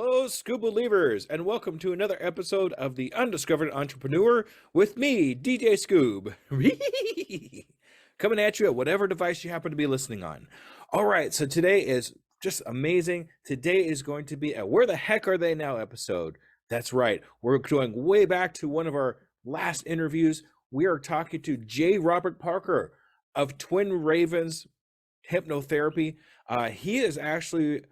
Hello, Scuba Believers, and welcome to another episode of The Undiscovered Entrepreneur with me, DJ Scoob. Coming at you at whatever device you happen to be listening on. All right, so today is just amazing. Today is going to be a Where the Heck Are They Now episode. That's right, we're going way back to one of our last interviews. We are talking to J. Robert Parker of Twin Ravens Hypnotherapy. He is actually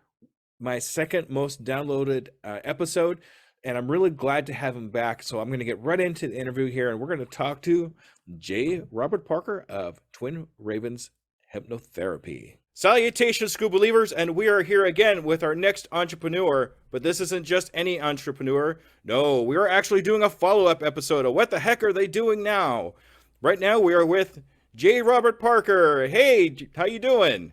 my second most downloaded episode, and I'm really glad to have him back. So I'm going to get right into the interview here, and we're going to talk to J. Robert Parker of Twin Ravens Hypnotherapy. Salutations, School Believers, and we are here again with our next entrepreneur. But this isn't just any entrepreneur. No, we are actually doing a follow-up episode of What the Heck Are They Doing Now? Right now, we are with J. Robert Parker. Hey, how you doing?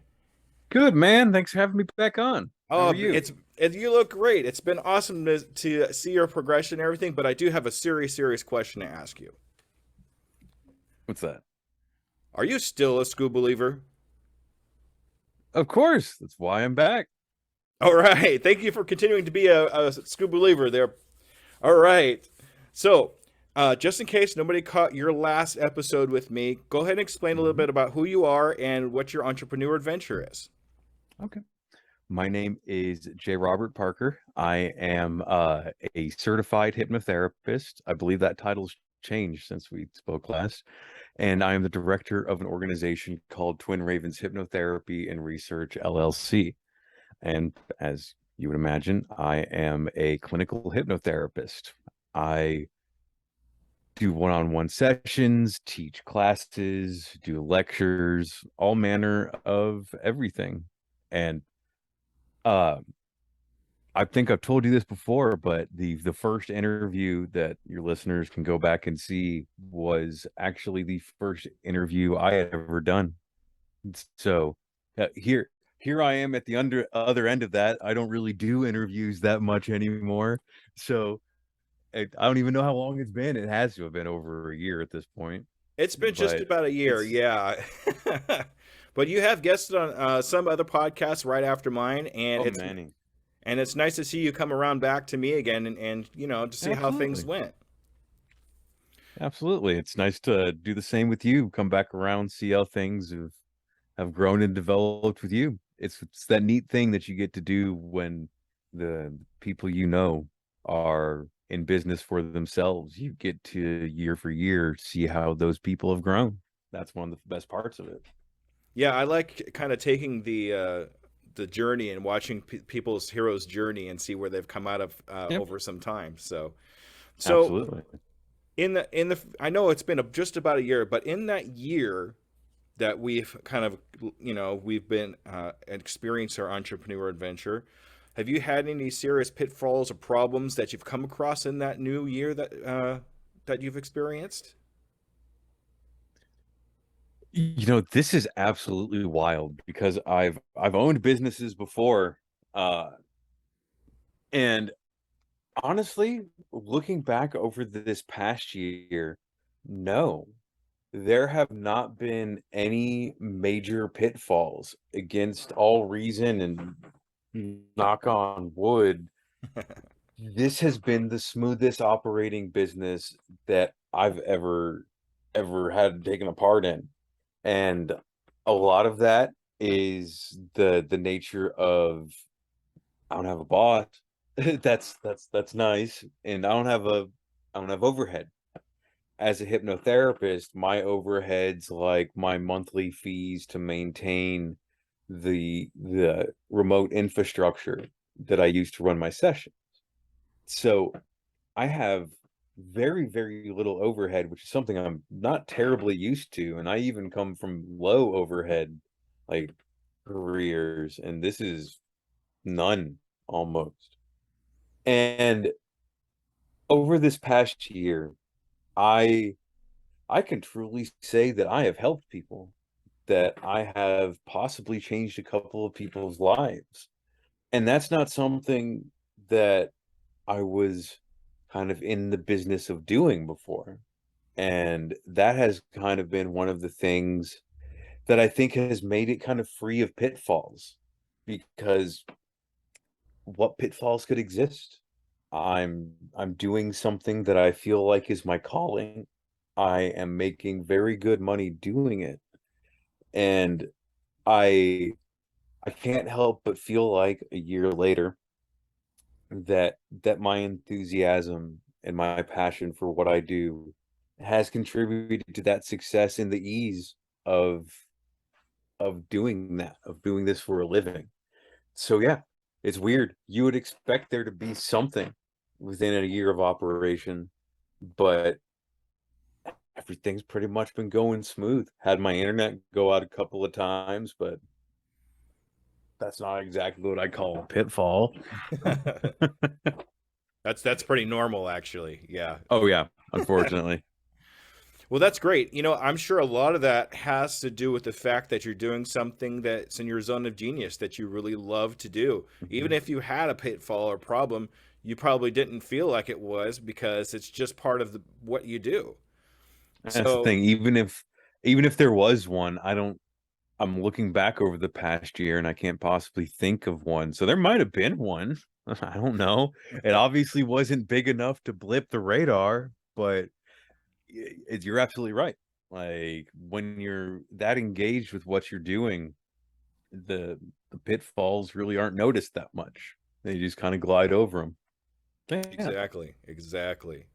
Good, man. Thanks for having me back on. How Oh, are you? you look great. It's been awesome to see your progression and everything, but I do have a serious question to ask you. What's that? Are you still a school believer? Of course. That's why I'm back. All right. Thank you for continuing to be a school believer there. All right. So, just in case nobody caught your last episode with me, go ahead and explain a little Mhm. bit about who you are and what your entrepreneur adventure is. Okay. My name is J. Robert Parker. I am a certified hypnotherapist. I believe that title's changed since we spoke last. And I am the director of an organization called Twin Ravens Hypnotherapy and Research LLC. And as you would imagine, I am a clinical hypnotherapist. I do one-on-one sessions, teach classes, do lectures, all manner of everything. And uh, I think I've told you this before, but the first interview that your listeners can go back and see was actually the first interview I had ever done. So here I am at the other end of that. I don't really do interviews that much anymore. So I don't even know how long it's been. It has to have been over a year at this point, It's been just but about a year, it's yeah. But you have guested on some other podcasts right after mine, and oh it's Manny. nice to see you come around back to me again and to see how things Absolutely. went. Absolutely. It's nice to do the same with you. Come back around, see how things have grown and developed with you. It's that neat thing that you get to do when the people you know are in business for themselves. You get to year for year see how those people have grown. That's one of the best parts of it. Yeah, I like kind of taking the journey and watching people's heroes' journey and see where they've come out of Yep, over some time. So absolutely. in the I know it's been just about a year, but in that year that we've kind of we've been experienced our entrepreneur adventure, have you had any serious pitfalls or problems that you've come across in that new year that you've experienced? This is absolutely wild because I've owned businesses before, uh, and honestly, looking back over this past year, no, there have not been any major pitfalls against all reason and knock on wood. This has been the smoothest operating business that I've ever had taken a part in. And a lot of that is the nature of I don't have a boss. That's nice. And I don't have overhead. As a hypnotherapist, my overheads like my monthly fees to maintain the remote infrastructure that I use to run my session. So I have very little overhead, which is something I'm not terribly used to. And I even come from low overhead like careers, and this is none almost. And over this past year, I I can truly say that I have helped people, that I have possibly changed a couple of people's lives. And that's not something that I was kind of in the business of doing before. And that has kind of been one of the things that I think has made it kind of free of pitfalls because what pitfalls could exist. I'm doing something that I feel like is my calling. I am making very good money doing it. And I I can't help but feel like a year later that my enthusiasm and my passion for what I do has contributed to that success and the ease of of doing this for a living. So yeah, it's weird. You would expect there to be something within a year of operation, but everything's pretty much been going smooth. Had my internet go out a couple of times, but that's not exactly what I call a pitfall. That's pretty normal, actually. Yeah. Oh yeah, unfortunately. Well, that's great. I'm sure a lot of that has to do with the fact that you're doing something that's in your zone of genius that you really love to do. Even Mhm. if you had a pitfall or problem, you probably didn't feel like it was because it's just part of what you do. That's the So, thing. Even if there was one, I'm looking back over the past year and I can't possibly think of one. So there might have been one. I don't know. It obviously wasn't big enough to blip the radar, but you're absolutely right. Like when you're that engaged with what you're doing, the pitfalls really aren't noticed that much. They just kind of glide over them. Yeah. exactly, exactly.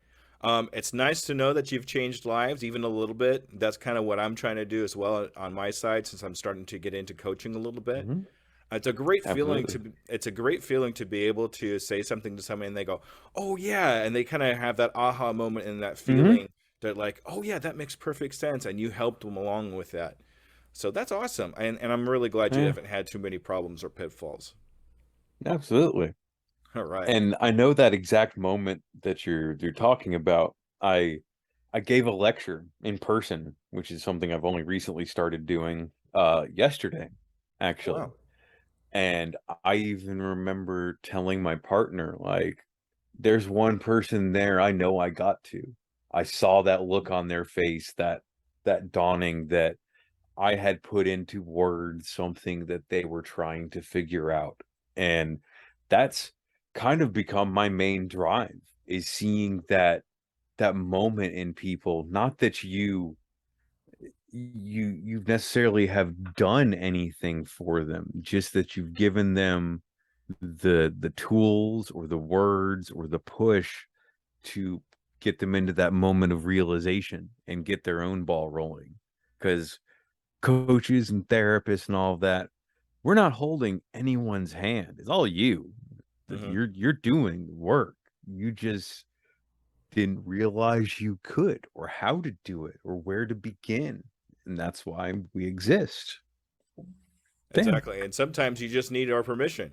It's nice to know that you've changed lives even a little bit. That's kind of what I'm trying to do as well on my side since I'm starting to get into coaching a little bit. Mhm. Absolutely. It's a great feeling to be able to say something to somebody and they go, "Oh yeah," and they kind of have that aha moment and that Hmm. feeling that like, "Oh yeah, that makes perfect sense," and you helped them along with that. So that's awesome, and I'm really glad you Yeah, haven't had too many problems or pitfalls. absolutely. All right. And I know that exact moment that you're talking about. I gave a lecture in person, which is something I've only recently started doing yesterday, actually. Wow. And I even remember telling my partner, like, there's one person there I know I got to. I saw that look on their face, that dawning that I had put into words something that they were trying to figure out. And that's kind of become my main drive is seeing that moment in people. Not that you necessarily have done anything for them, just that you've given them the tools or the words or the push to get them into that moment of realization and get their own ball rolling. Because coaches and therapists and all of that, we're not holding anyone's hand. It's all you. Hmm. You're doing work. You just didn't realize you could or how to do it or where to begin. And that's why we exist. Damn. Exactly. And sometimes you just need our permission.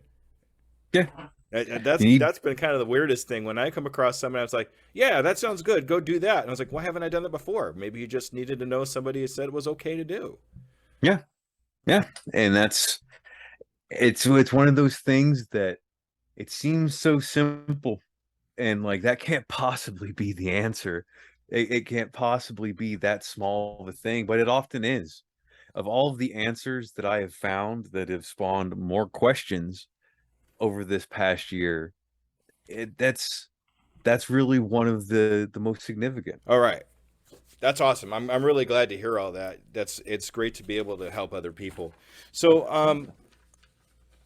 Yeah. And You need that's been kind of the weirdest thing when I come across someone. I was like, "Yeah, that sounds good. Go do that." And I was like, "Why haven't I done that before?" Maybe you just needed to know somebody who said it was okay to do. yeah, yeah. And that's it's one of those things that it seems so simple and like that can't possibly be the answer. It can't possibly be that small of a thing, but it often is. Of all of the answers that I have found that have spawned more questions over this past year, that's really one of the most significant. All right. That's awesome. I'm really glad to hear all that. It's great to be able to help other people. So,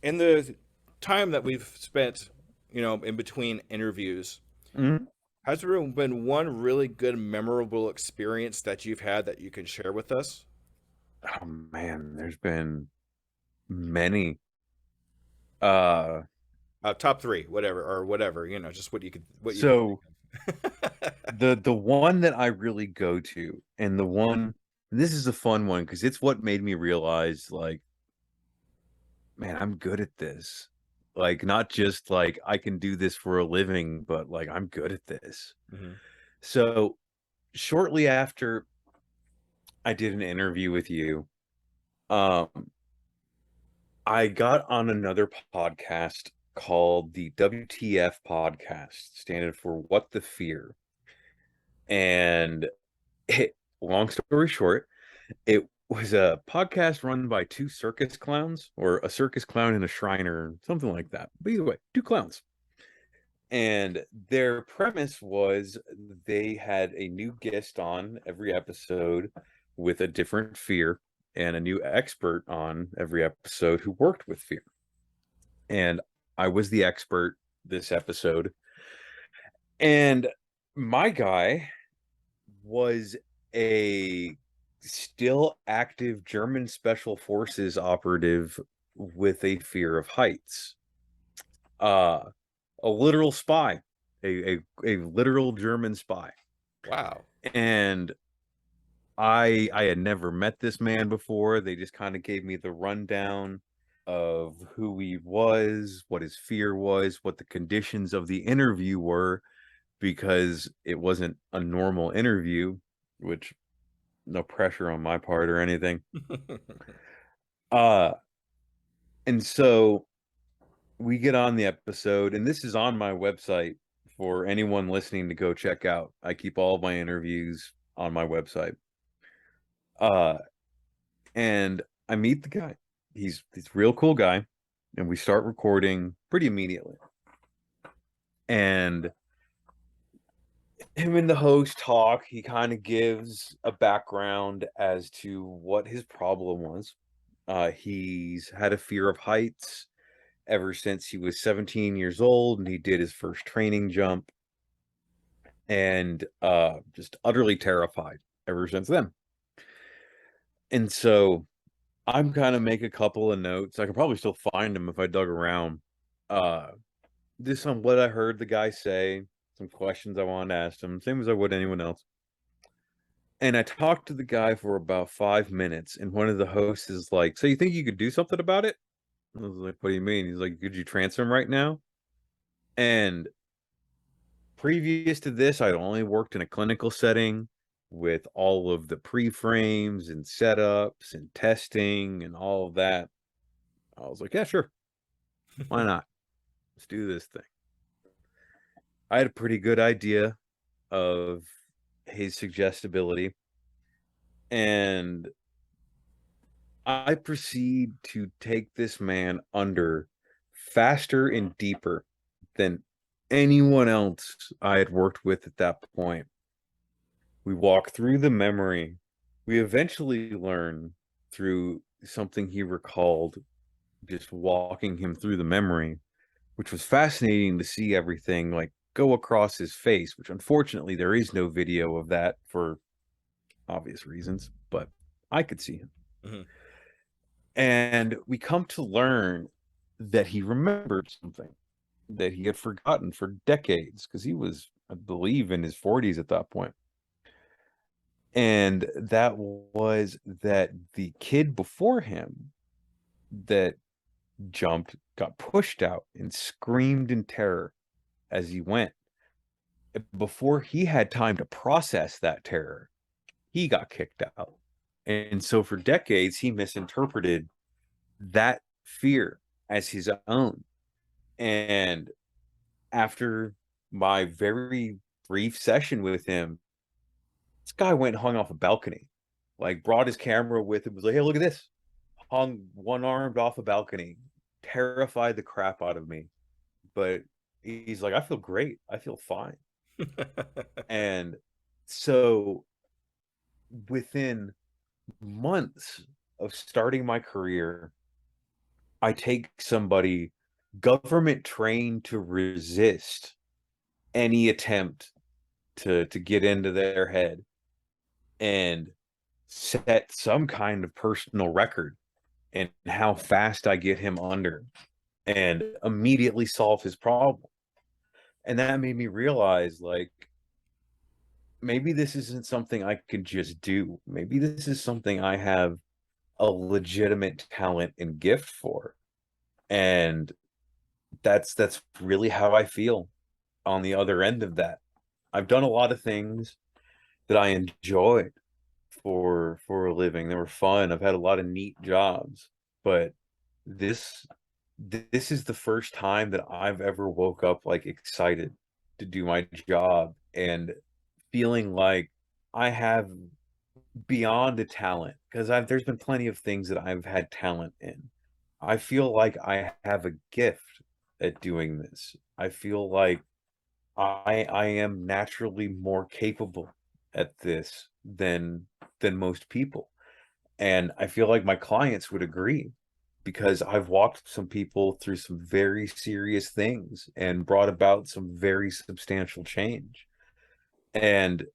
in the time that we've spent, in between interviews, Mhm. has there been one really good, memorable experience that you've had that you can share with us? Oh man, there's been many. Uh, Top three, whatever, or whatever, just what you can think so of. the one that I really go to, and the one this is a fun one because it's what made me realize, like, man, I'm good at this. Like, not just like I can do this for a living, but like I'm good at this. Hmm. So shortly after I did an interview with you, um, I got on another podcast called the WTF podcast, standing for What the Fear. And long story short, it was a podcast run by two circus clowns, or a circus clown and a shriner, something like that. But either way, two clowns. And their premise was they had a new guest on every episode with a different fear, and a new expert on every episode who worked with fear. And I was the expert this episode. And my guy was a still active German special forces operative with a fear of heights. Uh a literal spy, a literal German spy. Wow. And I had never met this man before. They just kind of gave me the rundown of who he was, what his fear was, what the conditions of the interview were, because it wasn't a normal interview, which no pressure on my part or anything. Uh and so we get on the episode, and this is on my website for anyone listening to go check out. I keep all of my interviews on my website. Uh and I meet the guy. He's a real cool guy, and we start recording pretty immediately. And him and the host talk. He kind of gives a background as to what his problem was. He's had a fear of heights ever since he was 17 years old, and he did his first training jump, and just utterly terrified ever since then. And so I'm kind of make a couple of notes. I could probably still find them if I dug around. Uh, just on what I heard the guy say, some questions I wanted to ask him, same as I would anyone else. And I talked to the guy for about 5 minutes, and one of the hosts is like, "So you think you could do something about it?" I was like, "What do you mean?" He's like, "Could you transfer him right now?" And previous to this, I'd only worked in a clinical setting with all of the pre-frames and setups and testing and all of that. I was like, "Yeah, sure. Why not? Let's do this thing." I had a pretty good idea of his suggestibility, and I proceed to take this man under faster and deeper than anyone else I had worked with at that point. We walk through the memory. We eventually learn through something he recalled, just walking him through the memory, which was fascinating to see everything like go across his face, which unfortunately there is no video of that for obvious reasons, but I could see him. Mhm. And we come to learn that he remembered something that he had forgotten for decades, because he was, I believe, in his 40s at that point. And that was that the kid before him that jumped got pushed out and screamed in terror as he went. Before he had time to process that terror, he got kicked out. And so for decades, he misinterpreted that fear as his own. And after my very brief session with him, this guy went and hung off a balcony, like brought his camera with him, was like, "Hey, look at this." Hung one armed off a balcony, terrified the crap out of me. But he's like, "I feel great. I feel fine." And so within months of starting my career, I take somebody government trained to resist any attempt to get into their head, and set some kind of personal record and how fast I get him under and immediately solve his problem. And that made me realize, like, maybe this isn't something I could just do. Maybe this is something I have a legitimate talent and gift for. And that's really how I feel on the other end of that. I've done a lot of things that I enjoyed for a living. They were fun. I've had a lot of neat jobs, but this this is the first time that I've ever woke up like excited to do my job and feeling like I have beyond a talent, because there's been plenty of things that I've had talent in. I feel like I have a gift at doing this. I feel like I am naturally more capable at this than most people. And I feel like my clients would agree, because I've walked some people through some very serious things and brought about some very substantial change. And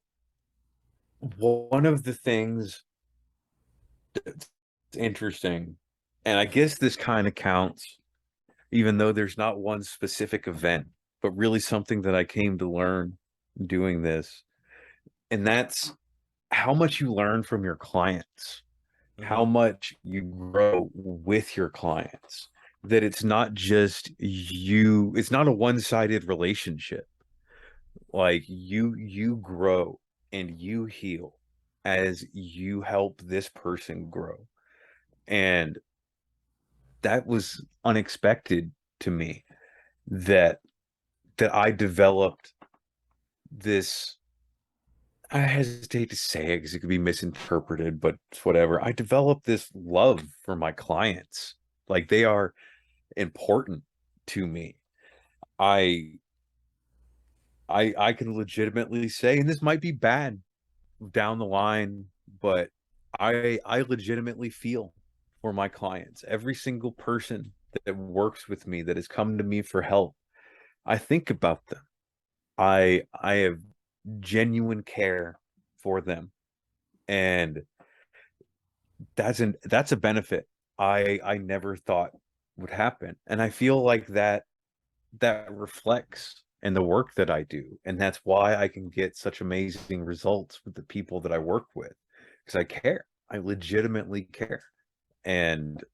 one of the things that's interesting, and I guess this kind of counts, even though there's not one specific event, but really something that I came to learn doing this, and that's how much you learn from your clients, how Hmm. much you grow with your clients. That it's not just you, it's not a one-sided relationship. Like you grow and you heal as you help this person grow. And that was unexpected to me, that I developed this. I hesitate to say it because it could be misinterpreted, but it's whatever. I developed this love for my clients. Like, they are important to me. I I can legitimately say, and this might be bad down the line, but I legitimately feel for my clients. Every single person that works with me, that has come to me for help, I think about them. I have genuine care for them, and that's a benefit I never thought would happen. And I feel like that reflects in the work that I do. And that's why I can get such amazing results with the people that I work with, because I care. I legitimately care. And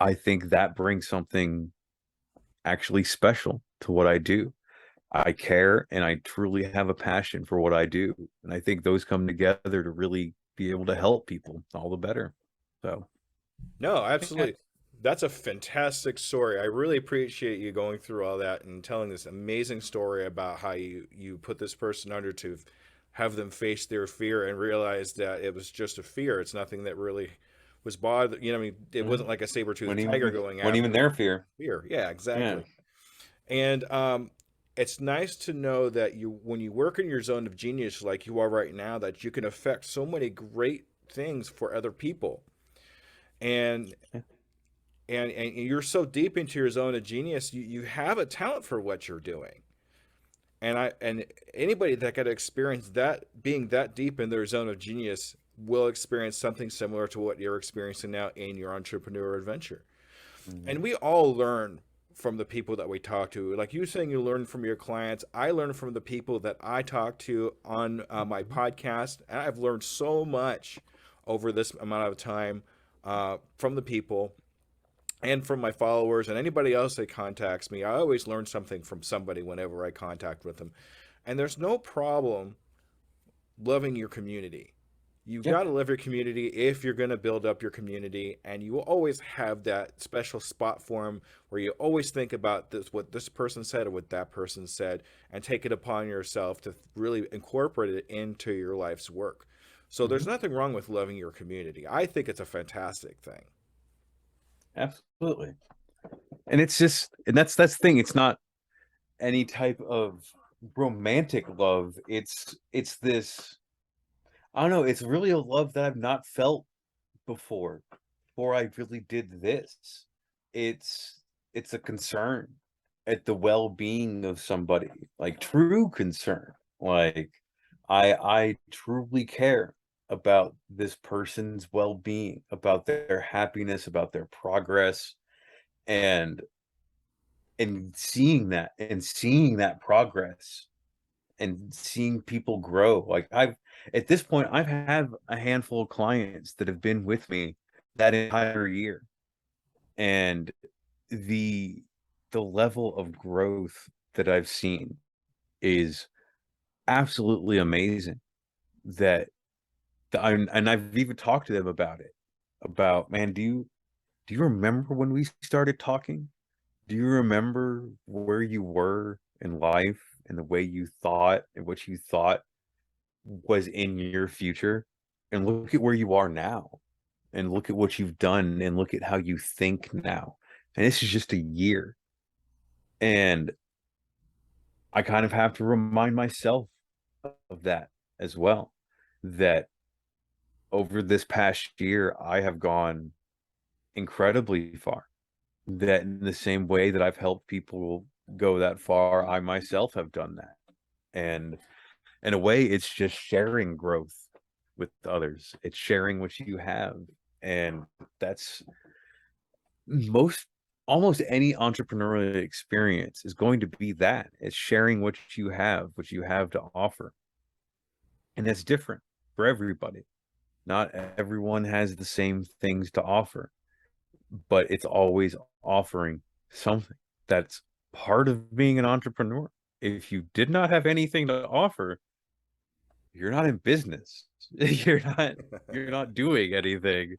I think that brings something actually special to what I do. I care and I truly have a passion for what I do. And I think those come together to really be able to help people all the better. So No, I think absolutely. that's That's a fantastic story. I really appreciate you going through all that and telling this amazing story about how you put this person under to have them face their fear and realize that it was just a fear. It's nothing that really was bothered. I mean, it wasn't mm, like a saber-toothed when tiger even going when even after their fear. fear. Yeah, Yeah. exactly. And it's nice to know that when you work in your zone of genius like you are right now, that you can affect so many great things for other people. And Yeah. and you're so deep into your zone of genius, you have a talent for what you're doing. And anybody that got to experience that, being that deep in their zone of genius, will experience something similar to what you're experiencing now in your entrepreneur adventure. Mhm. And we all learn from the people that we talk to. Like you saying, you learn from your clients. I learn from the people that I talk to on my Mhm. podcast, and I've learned so much over this amount of time from the people and from my followers and anybody else that contacts me. I always learn something from somebody whenever I contact with them. And there's no problem loving your community. You've Yeah. got to love your community if you're going to build up your community, and you will always have that special spot for them where you always think about this, what this person said or what that person said, and take it upon yourself to really incorporate it into your life's work. So there's Mhm. nothing wrong with loving your community. I think it's a fantastic thing. Absolutely. And it's just, and that's the thing. It's not any type of romantic love. It's this, I don't know, it's really a love that I've not felt before I really did this. It's it's a concern at the well-being of somebody, like true concern. Like, I truly care about this person's well-being, about their happiness, about their progress, and seeing that progress and seeing people grow. Like, I've at this point I've had a handful of clients that have been with me that entire year, and the level of growth that I've seen is absolutely amazing. That and I've even talked to them about it. About, man, do you remember when we started talking? Do you remember where you were in life and the way you thought and what you thought was in your future? and look at where you are now, and look at what you've done, and look at how you think now. And this is just a year. And I kind of have to remind myself of that as well. That over this past year, I have gone incredibly far. That in the same way that I've helped people go that far, I myself have done that. And in a way, it's just sharing growth with others. It's sharing what you have. And that's most almost any entrepreneurial experience is going to be that. It's sharing what you have to offer. And that's different for everybody. Not everyone has the same things to offer, but it's always offering something. That's part of being an entrepreneur. If you did not have anything to offer, you're not in business. You're not doing anything.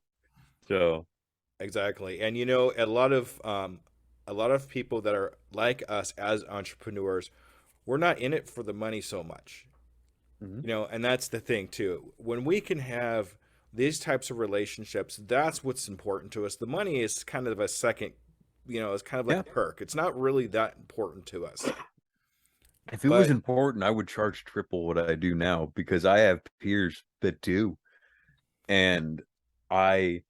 So, Exactly. And a lot of people that are like us as entrepreneurs, we're not in it for the money so much. mhm. And that's the thing too. When we can have these types of relationships, that's what's important to us. The money is kind of a second, it's kind of like Yeah. a perk. It's not really that important to us. If it was But important, I would charge triple what I do now because I have peers that do. And I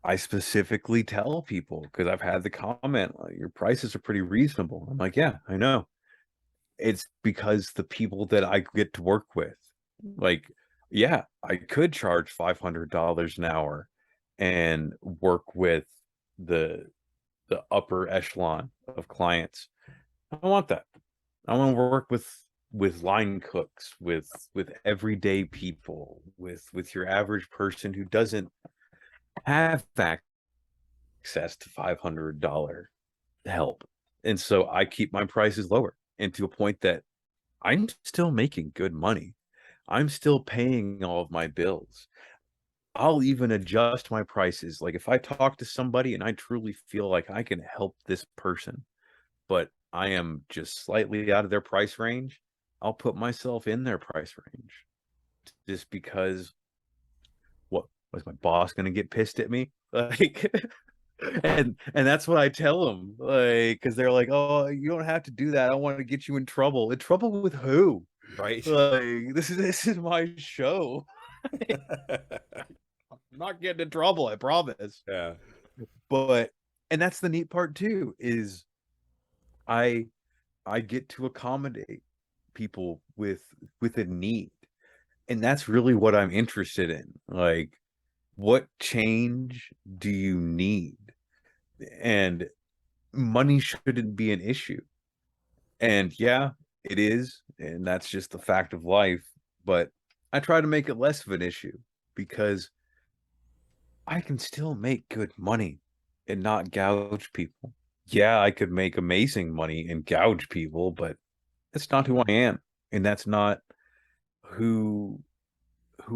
I specifically tell people because I've had the comment, like, your prices are pretty reasonable. I'm like, yeah, I know. It's because the people that I get to work with, like, yeah, I could charge $500 an hour and work with the the upper echelon of clients. I don't want that. I want to work with line cooks, with everyday people, with your average person who doesn't have access to $500 help. And so I keep my prices lower and to a point that I'm still making good money. I'm still paying all of my bills. I'll even adjust my prices. Like if I talk to somebody and I truly feel like I can help this person, but I am just slightly out of their price range, I'll put myself in their price range just because what was my boss going to get pissed at me? Like and that's what I tell them, like, because they're like, "Oh, you don't have to do that. I want to get you in trouble. In trouble with who? right. Like, this is my show. I'm not getting in trouble, I promise." Yeah. But and that's the neat part too, is I I get to accommodate people with a need. And that's really what I'm interested in. Like, what change do you need? And money shouldn't be an issue. And yeah, it is, and that's just the fact of life. But I try to make it less of an issue because I can still make good money and not gouge people. Yeah, I could make amazing money and gouge people, but that's not who I am. And that's not who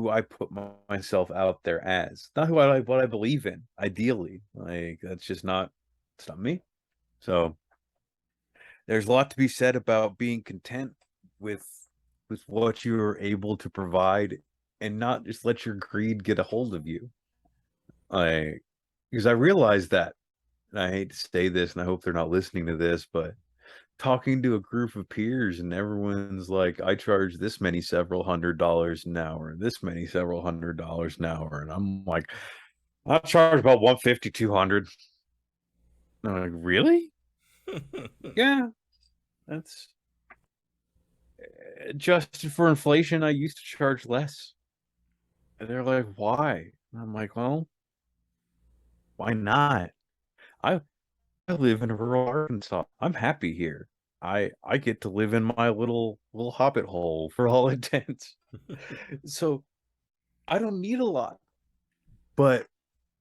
I put myself out there as. Not who I what I believe in, ideally. Like that's just not it's not me. So there's a lot to be said about being content with what you're able to provide and not just let your greed get a hold of you. Like because I realize that, and I hate to say this, and I hope they're not listening to this, but talking to a group of peers and everyone's like, I charge this many several $100s an hour, this many several $100s an hour. And I'm like, I charge about 150, 200. And I'm like, really? Yeah, that's adjusted for inflation. I used to charge less. And they're like, why? And I'm like, well, why not? I I live in rural Arkansas. I'm happy here. I get to live in my little hobbit hole for all intents. So I don't need a lot. But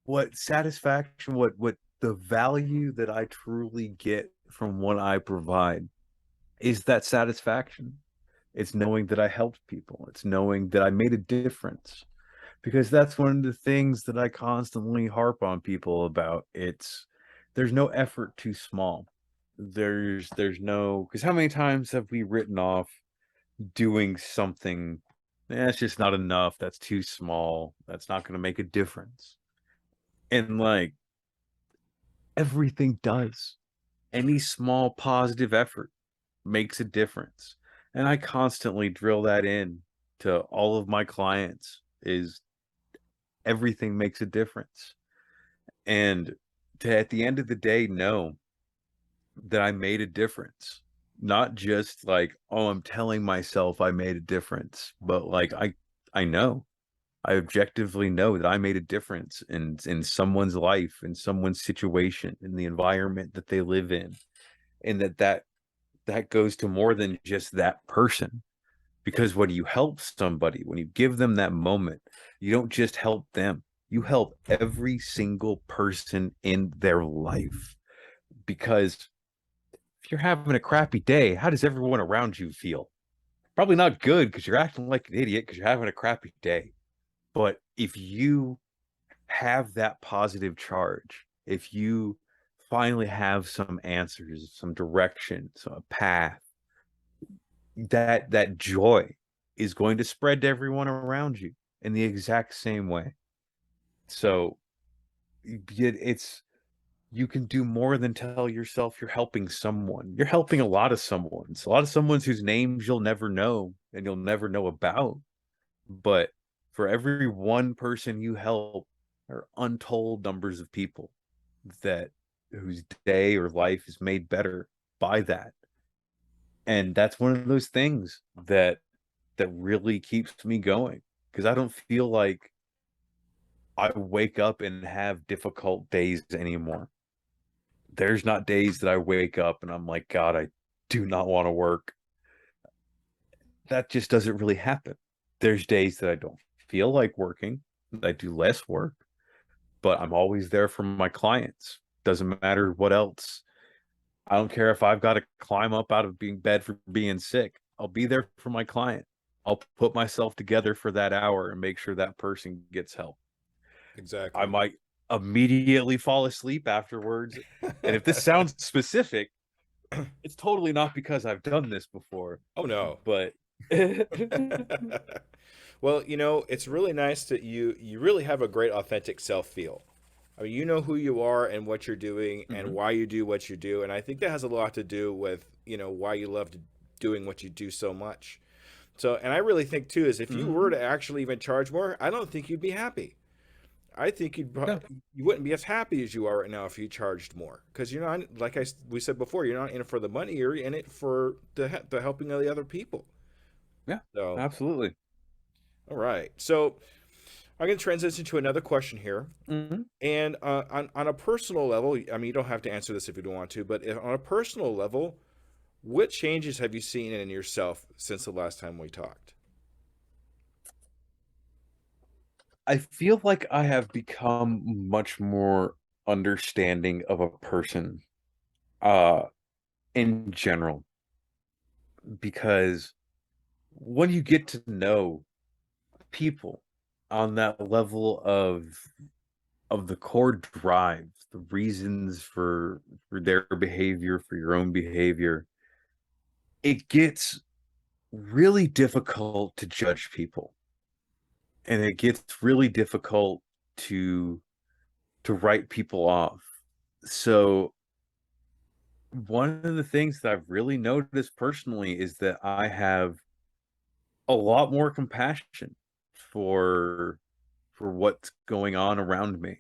what satisfaction, what the value that I truly get from what I provide is that satisfaction. It's knowing that I helped people. It's knowing that I made a difference. Because that's one of the things that I constantly harp on people about. It's there's no effort too small. There's no because how many times have we written off doing something That's just not enough. That's too small. That's not going to make a difference. And like everything does. Any small positive effort makes a difference. And I constantly drill that in to all of my clients is everything makes a difference. And to at the end of the day know that I made a difference. Not just like, oh, I'm telling myself I made a difference, but like I know. I objectively know that I made a difference in someone's life, in someone's situation, in the environment that they live in, and that goes to more than just that person. Because when you help somebody, when you give them that moment, you don't just help them, you help every single person in their life. Because if you're having a crappy day, how does everyone around you feel? Probably not good because you're acting like an idiot because you're having a crappy day. But if you have that positive charge, if you finally have some answers, some direction, some path, that joy is going to spread to everyone around you in the exact same way. So it's you can do more than tell yourself you're helping someone. You're helping a lot of someone's, a lot of someone's whose names you'll never know and you'll never know about. But for every one person you help, there are untold numbers of people that whose day or life is made better by that. And that's one of those things that really keeps me going because I don't feel like I wake up and have difficult days anymore. There's not days that I wake up and I'm like, God, I do not want to work. That just doesn't really happen. There's days that I don't feel like working, I do less work, but I'm always there for my clients. Doesn't matter what else. I don't care if I've got to climb up out of being bed for being sick. I'll be there for my client. I'll put myself together for that hour and make sure that person gets help. I Exactly. might immediately fall asleep afterwards. And if this sounds specific, it's totally not because I've done this before, Oh no. but Well, it's really nice that you really have a great authentic self feel. I mean, you know who you are and what you're doing and Mhm, why you do what you do, and I think that has a lot to do with, why you love doing what you do so much. So, and I really think too is if you were mhm. to actually even charge more, I don't think you'd be happy. I think No, you wouldn't be as happy as you are right now if you charged more because you're not like we said before, you're not in it for the money, you're in it for the helping of the other people. yeah, So, absolutely. all right. So I'm going to transition to another question here. Mhm. And on a personal level, I mean, you don't have to answer this if you don't want to, but on a personal level, what changes have you seen in yourself since the last time we talked? I feel like I have become much more understanding of a person uh in general because when you get to know people on that level of the core drive, the reasons for their behavior, for your own behavior, it gets really difficult to judge people, and it gets really difficult to to write people off. So one of the things that I've really noticed personally is that I have a lot more compassion for what's going on around me.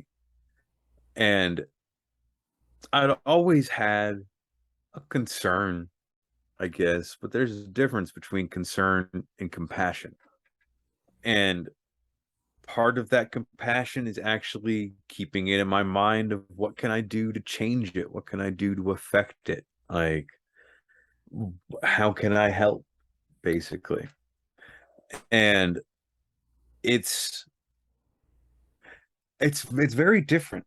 And I'd always had a concern, I guess, but there's a difference between concern and compassion. And part of that compassion is actually keeping it in my mind of what can I do to change it? What can I do to affect it? Like, how can I help, basically? And it's it's very different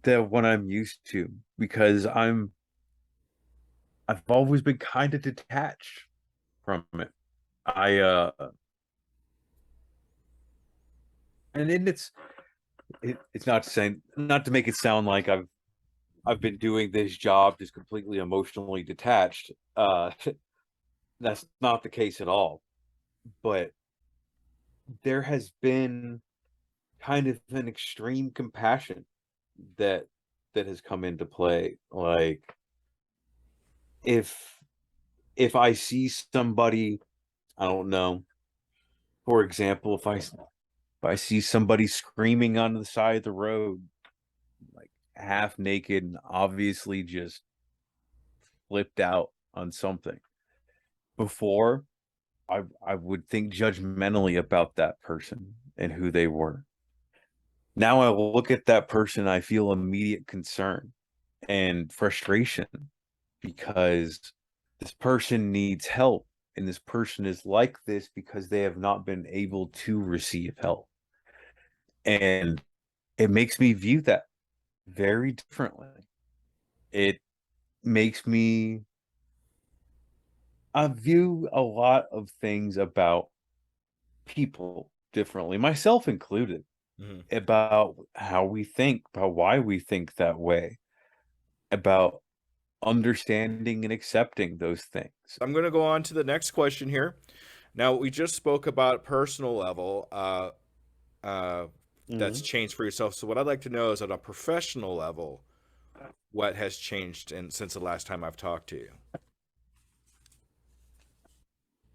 than what I'm used to because I've always been kind of detached from it. I and then it's not saying not to make it sound like I've been doing this job just completely emotionally detached. That's not the case at all. But there has been kind of an extreme compassion that has come into play. Like if I see somebody, I don't know, for example, if I see somebody screaming on the side of the road, like half naked and obviously just flipped out on something. Before, I would think judgmentally about that person and who they were. Now I look at that person, I feel immediate concern and frustration because this person needs help, and this person is like this because they have not been able to receive help. And it makes me view that very differently. It makes me I view a lot of things about people differently, myself included, Mhm. about how we think, about why we think that way, about understanding and accepting those things. I'm going to go on to the next question here. Now, we just spoke about personal level uh, that's Mhm. changed for yourself. So, what I'd like to know is on a professional level, what has changed since the last time I've talked to you?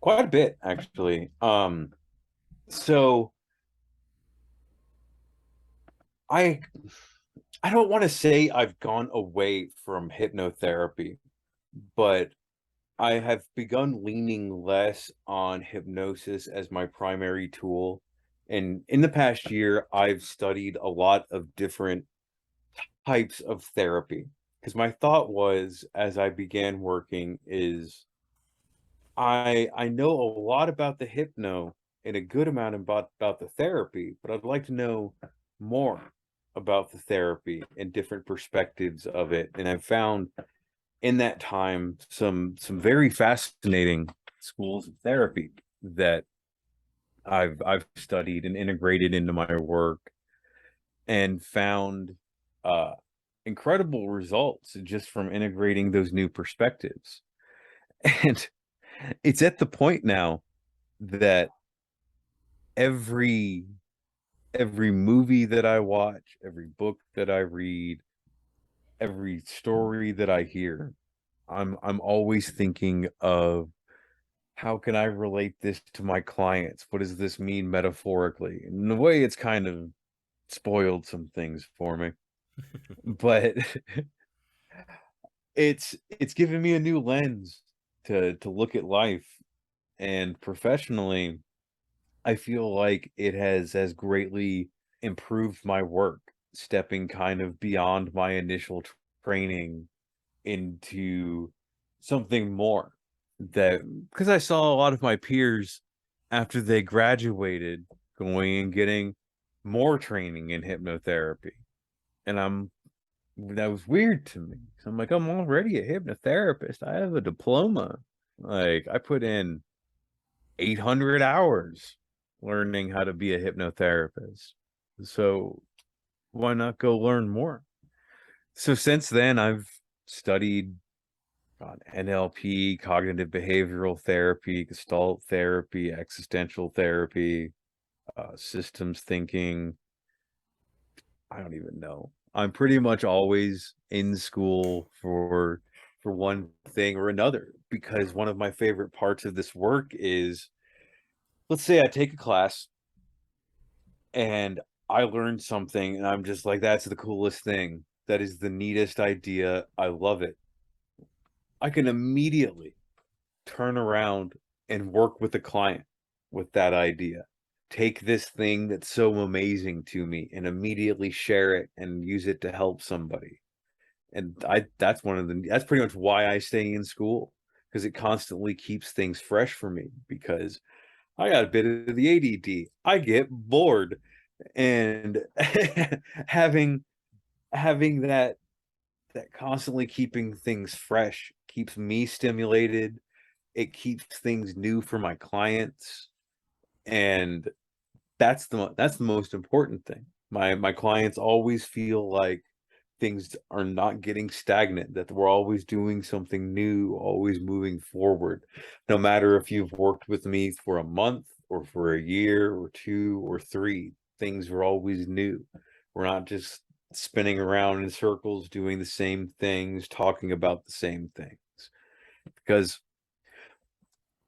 Quite a bit, actually. So I I don't want to say I've gone away from hypnotherapy, but I have begun leaning less on hypnosis as my primary tool. And in the past year, I've studied a lot of different types of therapy. Because my thought was, as I began working, is I know a lot about the hypno and a good amount about the therapy, but I'd like to know more about the therapy and different perspectives of it. And I've found in that time some very fascinating schools of therapy that I've studied and integrated into my work and found uh incredible results just from integrating those new perspectives. And it's at the point now that every movie that I watch, every book that I read, every story that I hear, I'm always thinking of how can I relate this to my clients? What does this mean metaphorically? And in a way, it's kind of spoiled some things for me, but it's given me a new lens to look at life. And professionally, I feel like it has greatly improved my work, stepping kind of beyond my initial training into something more. That because I saw a lot of my peers after they graduated going and getting more training in hypnotherapy. And that was weird to me. So I'm like, I'm already a hypnotherapist. I have a diploma. Like I put in 800 hours learning how to be a hypnotherapist. So why not go learn more? So since then, I've studied NLP, cognitive behavioral therapy, gestalt therapy, existential therapy, systems thinking. I don't even know. I'm pretty much always in school for one thing or another because one of my favorite parts of this work is, let's say I take a class and I learned something and I'm just like, that's the coolest thing. That is the neatest idea. I love it. I can immediately turn around and work with the client with that idea. Take this thing that's so amazing to me and immediately share it and use it to help somebody. And that's pretty much why I stay in school because it constantly keeps things fresh for me because I got a bit of the ADD. I get bored and having that constantly keeping things fresh keeps me stimulated. It keeps things new for my clients, and that's the most important thing. My clients always feel like things are not getting stagnant, that we're always doing something new, always moving forward. No matter if you've worked with me for a month or for a year or two or three. Things are always new. We're not just spinning around in circles, doing the same things, talking about the same things. Because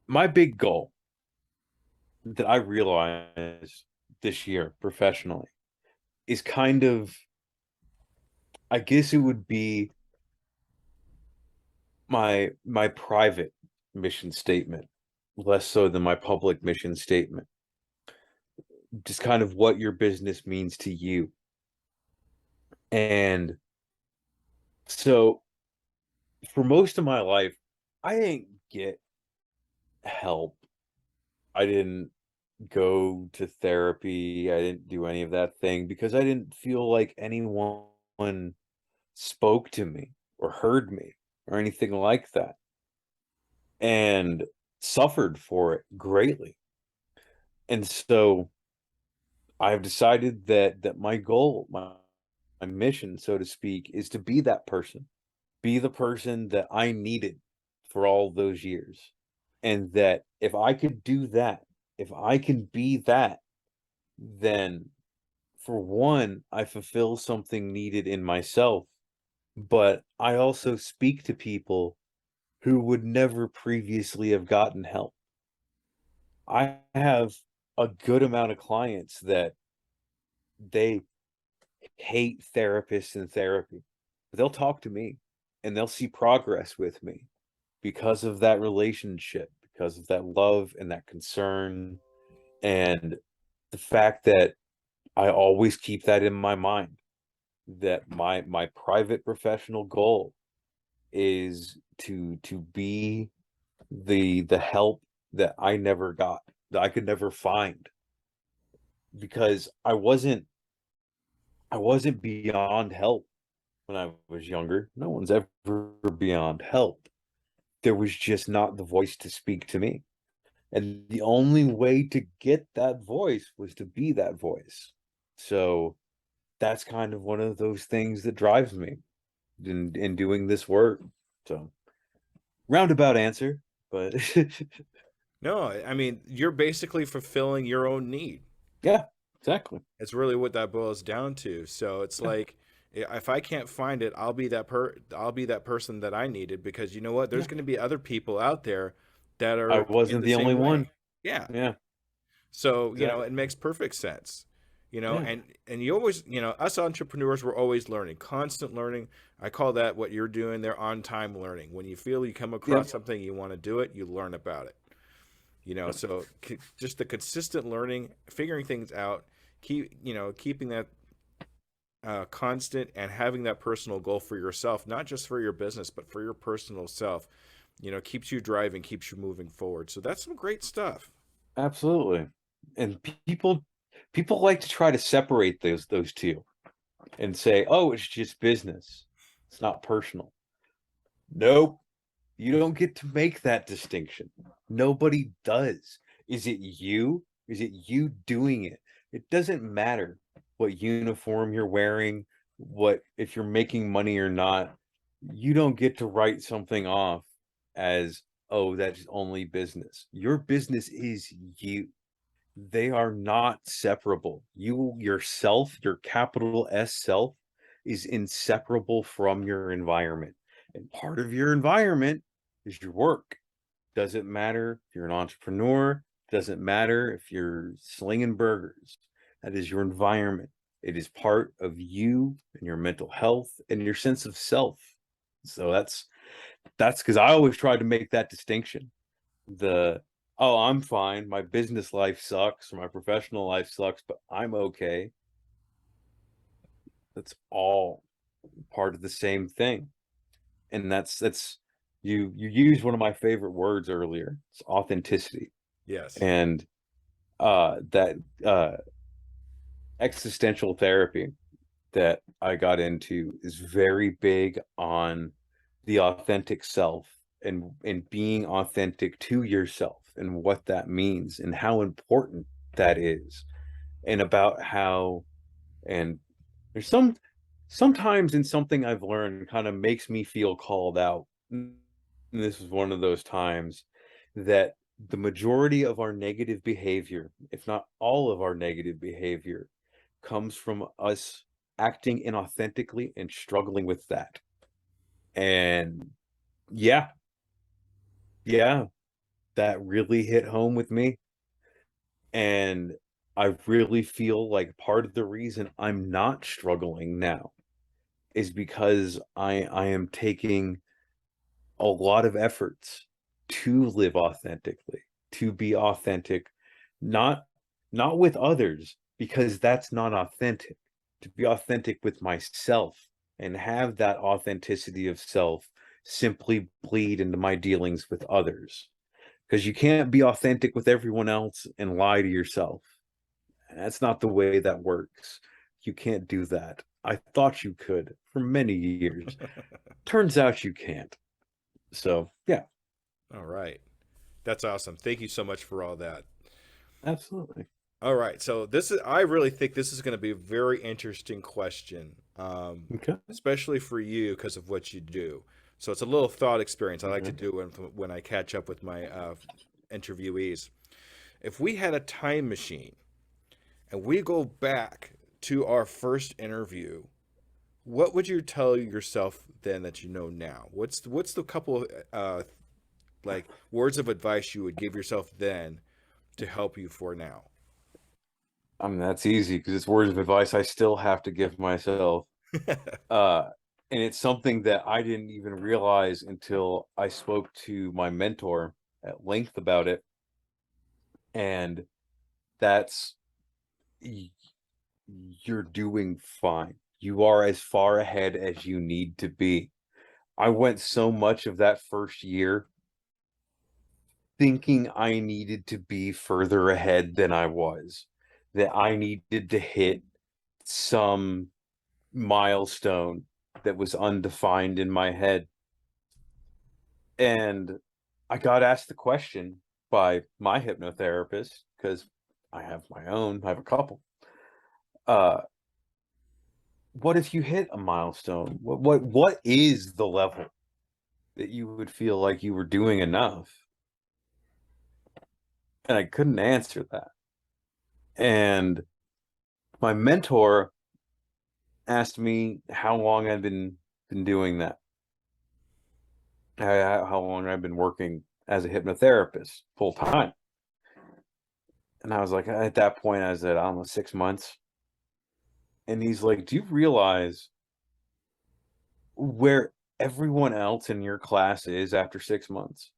my big goal that I realized this year professionally is kind of, I guess it would be my private mission statement, less so than my public mission statement. Just kind of what your business means to you. And so for most of my life, I didn't get help. I didn't go to therapy. I didn't do any of that thing because I didn't feel like anyone spoke to me or heard me or anything like that, and suffered for it greatly. And so I've decided that my goal, my mission, so to speak, is to be that person, be the person that I needed for all those years. And that if I could do that, if I can be that, then for one, I fulfill something needed in myself, but I also speak to people who would never previously have gotten help. I have a good amount of clients that they hate therapists and therapy. They'll talk to me and they'll see progress with me because of that relationship, because of that love and that concern, and the fact that I always keep that in my mind, that my private professional goal is to be the help that I never got, that I could never find, because I wasn't beyond help when I was younger. No one's ever beyond help. There was just not the voice to speak to me. And the only way to get that voice was to be that voice. So that's kind of one of those things that drives me in doing this work. So roundabout answer, but No, I mean, you're basically fulfilling your own need. yeah, exactly. It's really what that boils down to. So it's Yeah, like, if I can't find it, I'll be that person that I needed, because you know what? There's yeah. going to be other people out there that I are in wasn't the the only same way. one. Yeah. Yeah, So, it exactly. makes perfect sense. Yeah, And you always, us entrepreneurs, we're always learning, constant learning. I call that what you're doing there, on time learning. When you feel you come across yep, something, you want to do it, you learn about it. yep, So just the consistent learning, figuring things out, keeping that constant, and having that personal goal for yourself, not just for your business, but for your personal self, keeps you driving, keeps you moving forward. So that's some great stuff. absolutely. And people like to try to separate those two and say, "Oh, it's just business. It's not personal." Nope. You don't get to make that distinction. Nobody does. Is it you? Is it you doing it? It doesn't matter what uniform you're wearing, what if you're making money or not. You don't get to write something off as, oh, that's only business. Your business is you. They are not separable. You yourself, your capital S self, is inseparable from your environment. And part of your environment is your work. Doesn't matter if you're an entrepreneur, doesn't matter if you're slinging burgers. That is your environment. It is part of you and your mental health and your sense of self. So that's because I always tried to make that distinction. The, oh, I'm fine, my business life sucks or my professional life sucks, but I'm okay. That's all part of the same thing. And that's you used one of my favorite words earlier. It's authenticity. Yes. And that existential therapy that I got into is very big on the authentic self, and being authentic to yourself and what that means and how important that is, and about how, and there's sometimes in something I've learned kind of makes me feel called out. And this is one of those times that the majority of our negative behavior, if not all of our negative behavior, comes from us acting inauthentically and struggling with that. And yeah, yeah, that really hit home with me. And I really feel like part of the reason I'm not struggling now is because I am taking a lot of efforts to live authentically, to be authentic, not not with others, because that's not authentic. To be authentic with myself and have that authenticity of self simply bleed into my dealings with others. Because you can't be authentic with everyone else and lie to yourself. That's not the way that works. You can't do that. I thought you could for many years. Turns out you can't. So, yeah, All right. That's awesome. Thank you so much for all that. absolutely. All right. So this is I really think this is going to be a very interesting question. Okay. Especially for you because of what you do. So it's a little thought experience I like to Okay. do when I catch up with my interviewees. If we had a time machine and we go back to our first interview, what would you tell yourself then that you know now? What's the couple of like words of advice you would give yourself then to help you for now? I mean, that's easy because it's words of advice I still have to give myself. Uh, and it's something that I didn't even realize until I spoke to my mentor at length about it. And that's y- you're doing fine. You are as far ahead as you need to be. I went so much of that first year thinking I needed to be further ahead than I was, that I needed to hit some milestone that was undefined in my head. And I got asked the question by my hypnotherapist, because I have my own, I have a couple. Uh, what if you hit a milestone? What is the level that you would feel like you were doing enough? And I couldn't answer that. And my mentor asked me how long I've been doing that, how long I've been working as a hypnotherapist full time. And I was like, at that point, I was at almost 6 months. And he's like, do you realize where everyone else in your class is after 6 months?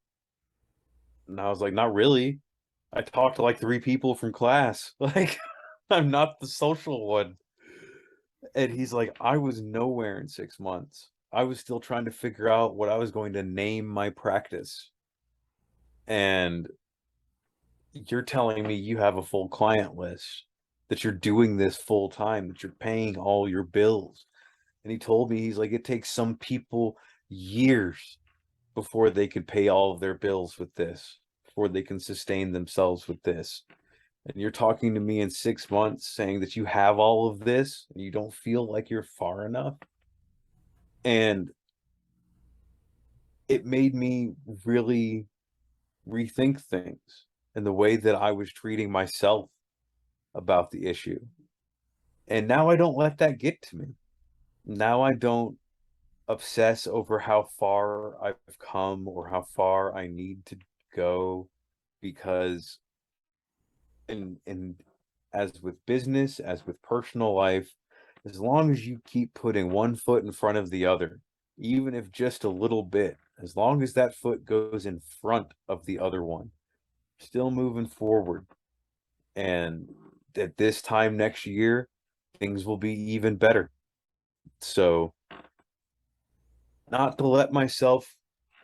And I was like, not really. I talked to like three people from class. Like, I'm not the social one. And he's like, I was nowhere in 6 months. I was still trying to figure out what I was going to name my practice. And you're telling me you have a full client list, that you're doing this full time, that you're paying all your bills. And he told me, he's like, it takes some people years before they could pay all of their bills with this, before they can sustain themselves with this. And you're talking to me in 6 months saying that you have all of this and you don't feel like you're far enough. And it made me really rethink things and the way that I was treating myself about the issue. And now I don't let that get to me. Now I don't obsess over how far I've come or how far I need to go, because in as with business, as with personal life, as long as you keep putting one foot in front of the other, even if just a little bit, as long as that foot goes in front of the other one, still moving forward. And at this time next year, things will be even better. So, not to let myself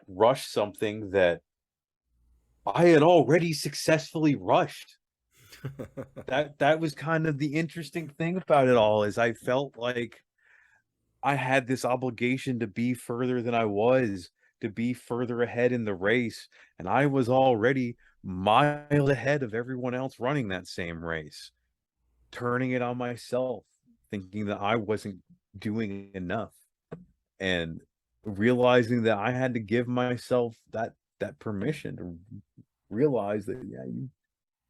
rush something that I had already successfully rushed. That was kind of the interesting thing about it all, is I felt like I had this obligation to be further than I was, to be further ahead in the race, and I was already miles ahead of everyone else running that same race, turning it on myself, thinking that I wasn't doing enough, and realizing that I had to give myself that permission realize that yeah,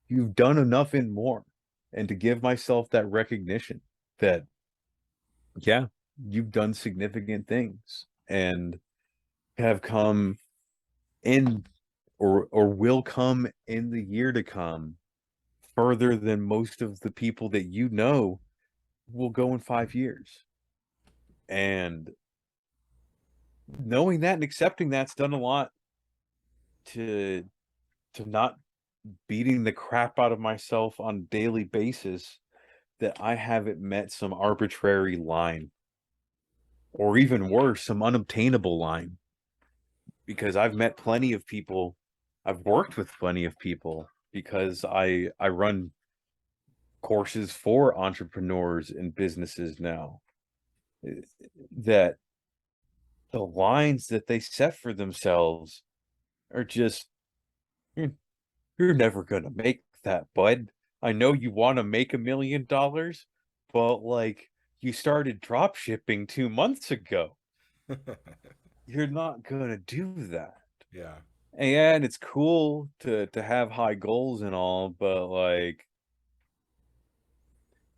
you've done enough and more, and to give myself that recognition that yeah, you've done significant things and have come in or will come in the year to come further than most of the people that you know will go in 5 years. And knowing that and accepting that's done a lot to not beating the crap out of myself on a daily basis that I haven't met some arbitrary line or even worse, some unobtainable line. Because I've met plenty of people, I've worked with plenty of people because I run courses for entrepreneurs and businesses now that the lines that they set for themselves are just you're, you're never gonna make that, bud. I know you want to make $1 million, but like you started drop shipping 2 months ago. You're not gonna do that. Yeah. And it's cool to have high goals and all, but like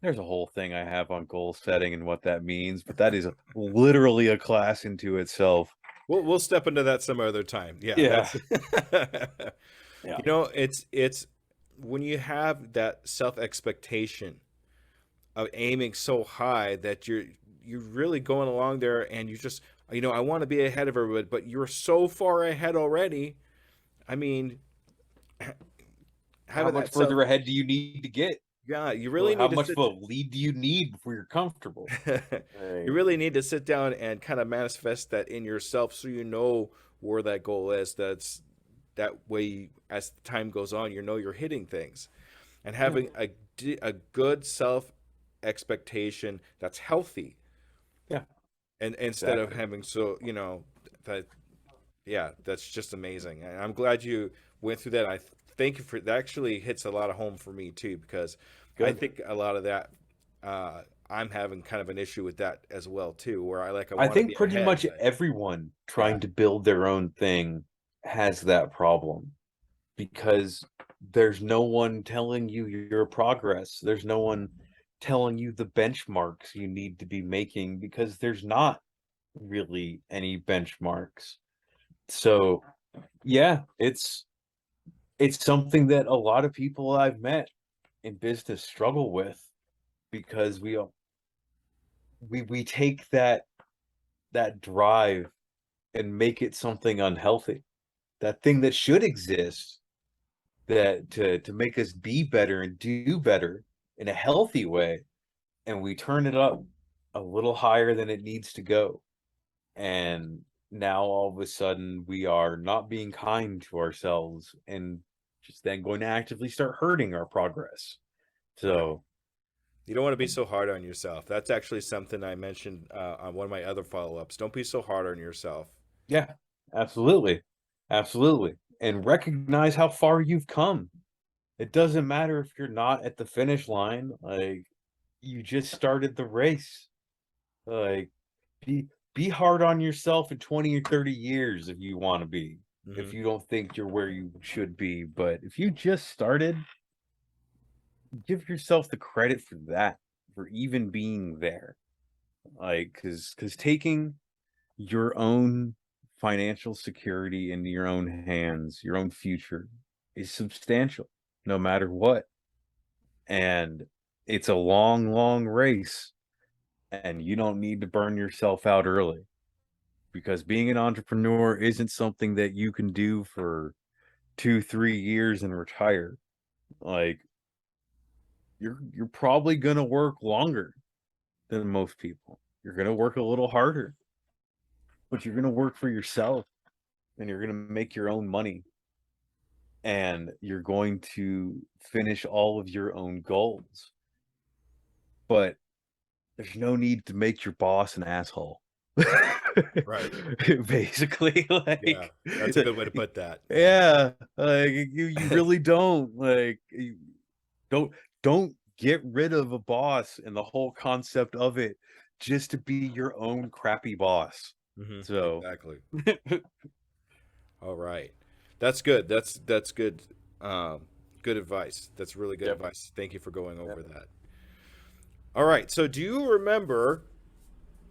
there's a whole thing I have on goal setting and what that means, but that is literally a class into itself. We'll step into that some other time. Yeah, Yeah. that's Yeah. it's when you have that self expectation of aiming so high that you're really going along there, and you just, I want to be ahead of everybody, but you're so far ahead already. I mean, How having much that self, further ahead do you need to get? yeah, you Well, really how need to much sit. of a lead do you need before you're comfortable? You Like, really need to sit down and kind of manifest that in yourself, so you know where that goal is. That way, as time goes on, you're hitting things, and yeah, having a good self expectation that's healthy, yeah, and instead of exactly. having, so that, yeah, that's just amazing. And I'm glad you went through that. Thank you for that. Actually hits a lot of home for me too, because I Good. think a lot of that, I'm having kind of an issue with that as well too, where I I want to think be pretty ahead, much but everyone yeah, trying to build their own thing has that problem because there's no one telling you your progress. There's no one telling you the benchmarks you need to be making because there's not really any benchmarks. So, yeah, it's something that a lot of people I've met in business struggle with because we take that drive and make it something unhealthy. That thing that should exist that to make us be better and do better in a healthy way, and we turn it up a little higher than it needs to go. And now all of a sudden we are not being kind to ourselves and just then going to actively start hurting our progress. right. So You don't want to be so hard on yourself. That's actually something I mentioned on one of my other follow ups. Don't be so hard on yourself. yeah, absolutely. Absolutely. And recognize how far you've come. It doesn't matter if you're not at the finish line, like you just started the race. Like be be hard on yourself in 20 or 30 years if you want to be. If Hmm. you don't think you're where you should be, but if you just started, give yourself the credit for that, for even being there. Like cuz taking your own financial security into your own hands, your own future is substantial no matter what. And it's a long, long race, and you don't need to burn yourself out early because being an entrepreneur isn't something that you can do for 2, 3 years and retire. Like you're probably gonna work longer than most people. You're gonna work a little harder, but you're gonna work for yourself and you're gonna make your own money and you're going to finish all of your own goals. But there's no need to make your boss an asshole. Right. Basically, Yeah. like, That's a good way to put that. Yeah. yeah, like you really don't like you don't don't get rid of a boss and the whole concept of it just to be your own crappy boss. Hmm. So, Exactly. All right. That's good. That's good. Good advice. That's really good Yep. advice. Thank you for going over Yep. that. All right. So, do you remember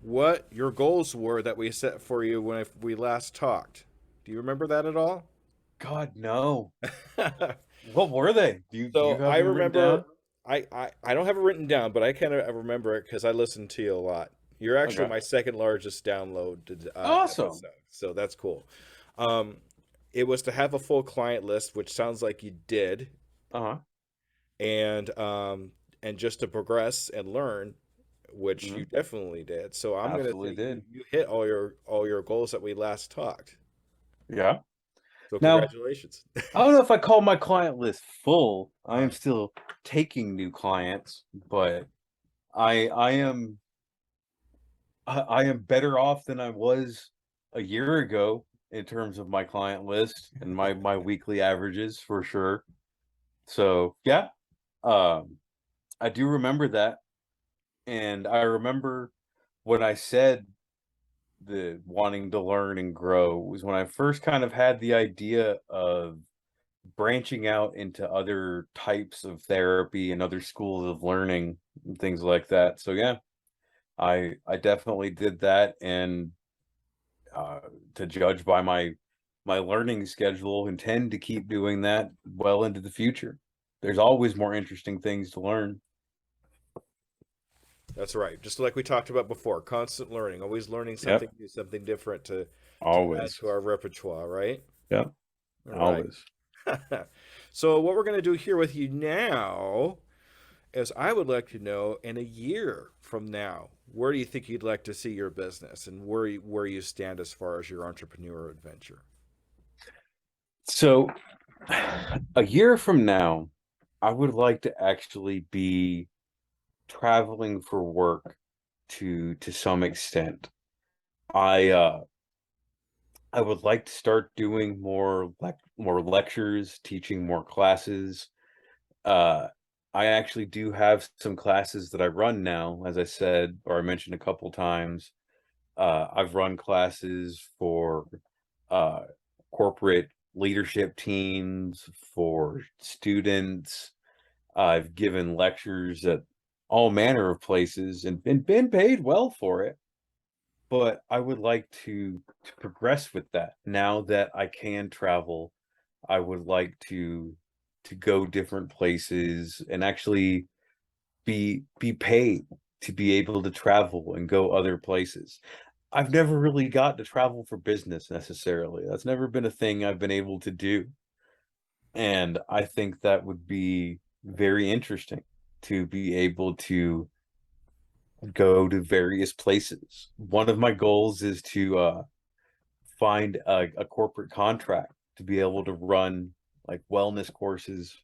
what your goals were that we set for you when we last talked? Do you remember that at all? God, no. What were they? Do you So have I them written down? remember, I don't have it written down, but I kind of remember it because I listened to you a lot. You're actually Okay. my second largest downloaded Awesome. episode, so that's cool. Um, it was to have a full client list, which sounds like you did, Uh-huh. and just to progress and learn, which Hmm. you definitely did. So I'm gonna say Absolutely did. you hit all your goals that we last talked. Yeah. So Now, congratulations. I don't know if I call my client list full. I am Uh, still taking new clients, but I am I am better off than I was a year ago in terms of my client list and my weekly averages for sure. So yeah, um, I do remember that, and I remember when I said the wanting to learn and grow was when I first kind of had the idea of branching out into other types of therapy and other schools of learning and things like that. So yeah, I definitely did that, and uh, to judge by my learning schedule, intend to keep doing that well into the future. There's always more interesting things to learn. That's right. Just like we talked about before, constant learning, always learning something Yep, new, something different to add always. to our repertoire, right? Yep, All right. always. So what we're going to do here with you now is I would like to know in a year from now, where do you think you'd like to see your business and where you stand as far as your entrepreneur adventure? So, a year from now, I would like to actually be traveling for work to some extent. I I would like to start doing more lectures, teaching more classes. Uh, I actually do have some classes that I run now, as I said, or I mentioned a couple times. I've run classes for uh, corporate leadership teams, for students. I've given lectures at all manner of places and been paid well for it. But I would like to progress with that. Now that I can travel, I would like to go different places and actually be paid to be able to travel and go other places. I've never really got to travel for business necessarily. That's never been a thing I've been able to do. And I think that would be very interesting to be able to go to various places. One of my goals is to find a corporate contract to be able to run like wellness courses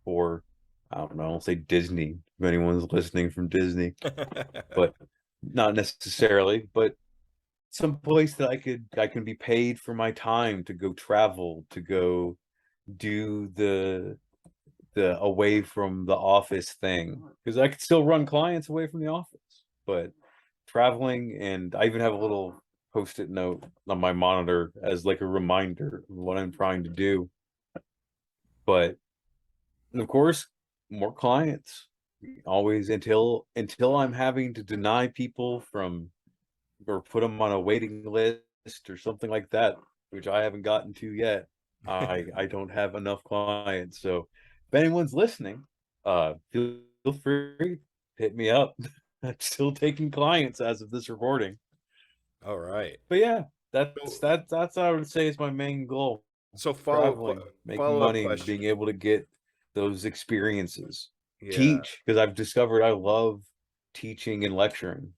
for, I don't know, I'll say Disney, if anyone's listening from Disney, but not necessarily, but some place that I can be paid for my time to go travel, to go do the away from the office thing, because I could still run clients away from the office, but traveling. And I even have a little post-it note on my monitor as like a reminder of what I'm trying to do. But of course, more clients always, until I'm having to deny people from or put them on a waiting list or something like that, which I haven't gotten to yet. I don't have enough clients. So if anyone's listening, feel free, hit me up. I'm still taking clients as of this recording. All right. But yeah, So, that's what I would say is my main goal. so Traveling, making follow up money, and question. being able to get those experiences. Yeah. Teach, because I've discovered I love teaching and lecturing.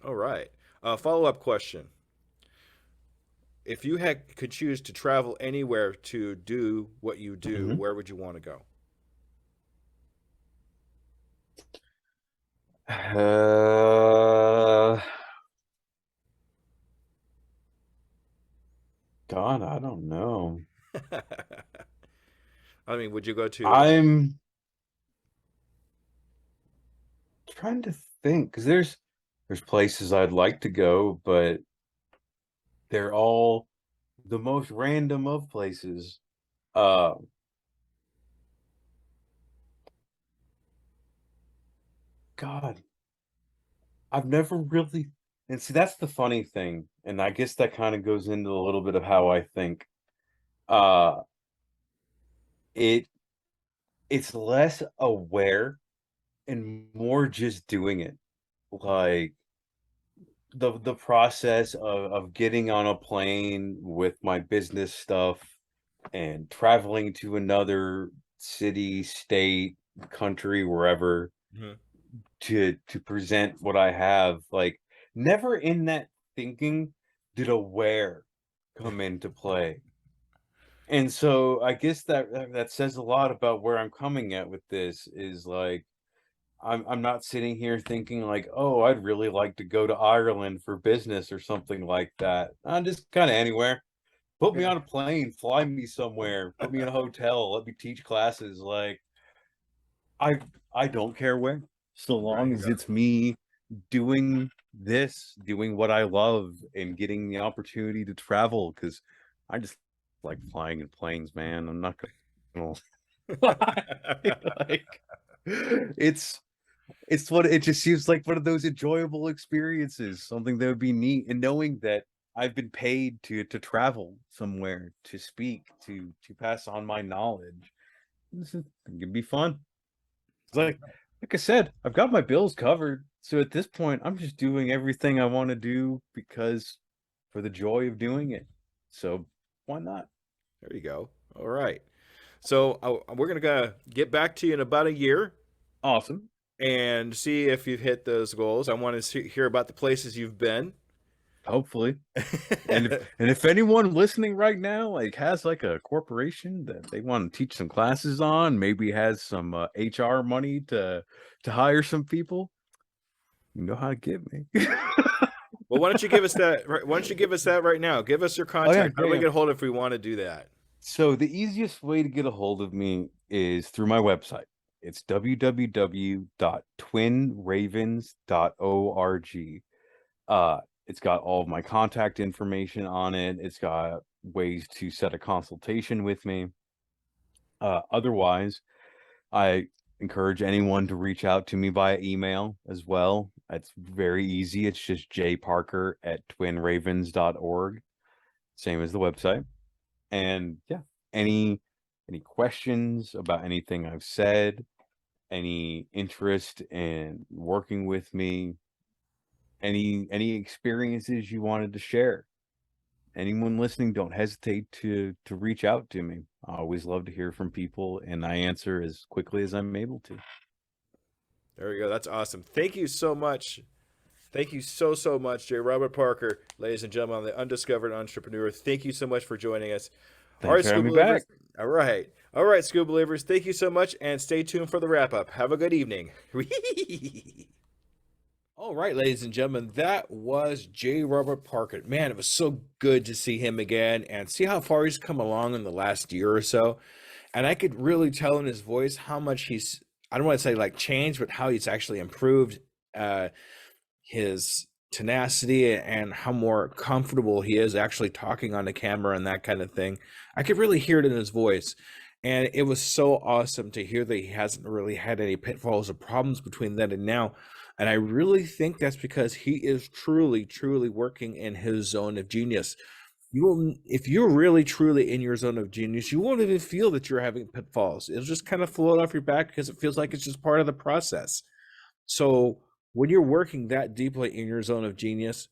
All right. Follow up question. If you could choose to travel anywhere to do what you do, Mhm. where would you want to go? Uh, God, I don't know. I mean, would you go to I'm trying to think because there's places I'd like to go, but they're all the most random of places. Uh, God, I've never really, and see, that's the funny thing, and I guess that kind of goes into a little bit of how I think. Uh, it it's less aware and more just doing it. Like the process of getting on a plane with my business stuff and traveling to another city, state, country, wherever Mhm. to present what I have. Like never in that thinking did a where come into play. And so I guess that says a lot about where I'm coming at with this is like I'm not sitting here thinking like, oh, I'd really like to go to Ireland for business or something like that. I'm just kind of anywhere. Put me Yeah. on a plane, fly me somewhere, put me in a hotel, let me teach classes. Like I I don't care where, so There long you as go. it's me doing this, doing what I love, and getting the opportunity to travel. Because I just like flying in planes, man. I'm not gonna lie. Like it's it's what it just seems like one of those enjoyable experiences, something that would be neat, and knowing that I've been paid to travel somewhere, to speak, to pass on my knowledge. This is it can be fun. It's like I said, I've got my bills covered. So at this point, I'm just doing everything I want to do because for the joy of doing it. So why not? There you go. All right. So we're gonna get back to you in about a year Awesome. and see if you've hit those goals. I want to hear about the places you've been. Hopefully. And if anyone listening right now like has like a corporation that they want to teach some classes on, maybe has some HR money to hire some people, you know how to get me. Well, why don't you give us that? Why don't you give us that right now? Give us your Oh yeah, contact. How yeah, do we yeah. get a hold of if we want to do that? So the easiest way to get a hold of me is through my website. It's www.twinravens.org. It's got all of my contact information on it. It's got ways to set a consultation with me. Otherwise, I encourage anyone to reach out to me via email as well. It's very easy. It's just jparker@twinravens.org, same as the website. And yeah, any any questions about anything I've said, any interest in working with me, any experiences you wanted to share, anyone listening, don't hesitate to reach out to me. I always love to hear from people, and I answer as quickly as I'm able to. There we go. That's awesome. Thank you so much. Thank you so much, J. Robert Parker, ladies and gentlemen, the undiscovered entrepreneur. Thank you so much for joining us. All Thanks right, for school having me back. believers. All right. All right, school believers. Thank you so much, and stay tuned for the wrap up. Have a good evening. All right, ladies and gentlemen, that was J. Robert Parker. Man, it was so good to see him again and see how far he's come along in the last year or so. And I could really tell in his voice how much he's, I don't want to say like changed, but how he's actually improved his tenacity and how more comfortable he is actually talking on the camera and that kind of thing. I could really hear it in his voice. And it was so awesome to hear that he hasn't really had any pitfalls or problems between then and now. And I really think that's because he is truly working in his zone of genius. You will, if you're really truly in your zone of genius, you won't even feel that you're having pitfalls. It'll just kind of float off your back because it feels like it's just part of the process. So when you're working that deeply in your zone of genius,